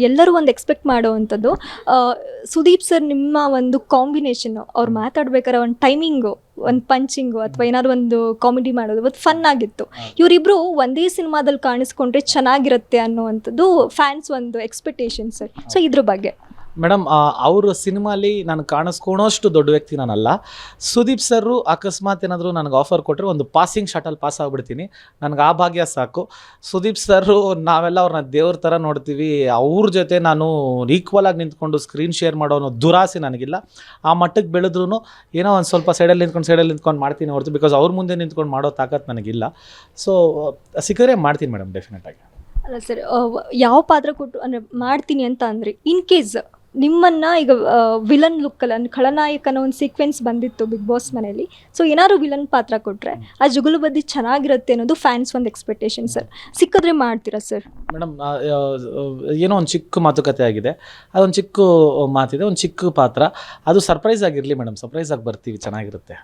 ಎಲ್ಲರೂ ಒಂದು expect ಮಾಡೋವಂಥದ್ದು. Sudeep sir ನಿಮ್ಮ ಒಂದು ಕಾಂಬಿನೇಷನ್ನು ಅವ್ರು ಮಾತಾಡ್ಬೇಕಾದ್ರೆ ಒಂದು ಟೈಮಿಂಗು, ಒಂದು ಪಂಚಿಂಗು ಅಥವಾ ಏನಾದ್ರು ಒಂದು ಕಾಮಿಡಿ ಮಾಡೋದು ಒಂದು ಫನ್ ಆಗಿತ್ತು. ಇವರಿಬ್ಬರು ಒಂದೇ ಸಿನಿಮಾದಲ್ಲಿ ಕಾಣಿಸ್ಕೊಂಡ್ರೆ ಚೆನ್ನಾಗಿರುತ್ತೆ ಅನ್ನುವಂಥದ್ದು ಫ್ಯಾನ್ಸ್ ಒಂದು ಎಕ್ಸ್ಪೆಕ್ಟೇಷನ್ ಸರ್. ಸೊ ಇದ್ರ ಬಗ್ಗೆ ಮೇಡಮ್, ಅವರು ಸಿನಿಮಾಲಿ ನಾನು ಕಾಣಿಸ್ಕೊಳೋಷ್ಟು ದೊಡ್ಡ ವ್ಯಕ್ತಿ ನಾನಲ್ಲ. ಸುದೀಪ್ ಸರ್ರು ಅಕಸ್ಮಾತ್ ಏನಾದರೂ ನನಗೆ ಆಫರ್ ಕೊಟ್ಟರೆ ಒಂದು ಪಾಸಿಂಗ್ ಶಾಟಲ್ಲಿ ಪಾಸ್ ಆಗಿಬಿಡ್ತೀನಿ. ನನಗೆ ಆ ಭಾಗ್ಯ ಸಾಕು. ಸುದೀಪ್ ಸರ್ರು ನಾವೆಲ್ಲ ಅವ್ರನ್ನ ದೇವ್ರ ಥರ ನೋಡ್ತೀವಿ. ಅವ್ರ ಜೊತೆ ನಾನು ಈಕ್ವಲ್ ಆಗಿ ನಿಂತ್ಕೊಂಡು ಸ್ಕ್ರೀನ್ ಶೇರ್ ಮಾಡೋ ಅನ್ನೋ ದುರಾಸೆ ನನಗಿಲ್ಲ. ಆ ಮಟ್ಟಕ್ಕೆ ಬೆಳೆದ್ರೂ ಏನೋ ಒಂದು ಸ್ವಲ್ಪ ಸೈಡಲ್ಲಿ ನಿಂತ್ಕೊಂಡು ಮಾಡ್ತೀನಿ ಹೊರತು ಬಿಕಾಸ್ ಅವ್ರ ಮುಂದೆ ನಿಂತ್ಕೊಂಡು ಮಾಡೋ ತಾಕತ್ತು ನನಗಿಲ್ಲ. ಸೊ ಸಿಕ್ಕಿದ್ರೆ ಮಾಡ್ತೀನಿ ಮೇಡಮ್, ಡೆಫಿನೆಟಾಗಿ. ಅಲ್ಲ ಸರ್, ಯಾವ ಪಾತ್ರ ಕೊಟ್ಟು ಅಂದರೆ ಮಾಡ್ತೀನಿ ಅಂತ ಅಂದರೆ ಇನ್ ಕೇಸ್ ನಿಮ್ಮನ್ನು ಈಗ ವಿಲನ್ ಲುಕ್ಕಲ್ಲಿ ಅಂದರೆ ಖಳನಾಯಕನ ಒಂದು ಸೀಕ್ವೆನ್ಸ್ ಬಂದಿತ್ತು ಬಿಗ್ ಬಾಸ್ ಮನೆಯಲ್ಲಿ. ಸೊ ಏನಾದ್ರು ವಿಲನ್ ಪಾತ್ರ ಕೊಟ್ಟರೆ ಆ ಜುಗುಲುಬದ್ದಿ ಚೆನ್ನಾಗಿರುತ್ತೆ ಅನ್ನೋದು ಫ್ಯಾನ್ಸ್ ಒಂದು ಎಕ್ಸ್ಪೆಕ್ಟೇಷನ್ ಸರ್. ಸಿಕ್ಕಿದ್ರೆ ಮಾಡ್ತೀರಾ ಸರ್? ಮೇಡಮ್, ಏನೋ ಒಂದು ಚಿಕ್ಕ ಮಾತುಕತೆ ಆಗಿದೆ, ಅದೊಂದು ಚಿಕ್ಕ ಮಾತಿದೆ, ಒಂದು ಚಿಕ್ಕ ಪಾತ್ರ. ಅದು ಸರ್ಪ್ರೈಸ್ ಆಗಿರಲಿ ಮೇಡಮ್, ಸರ್ಪ್ರೈಸ್ ಆಗಿ ಬರ್ತೀವಿ, ಚೆನ್ನಾಗಿರುತ್ತೆ.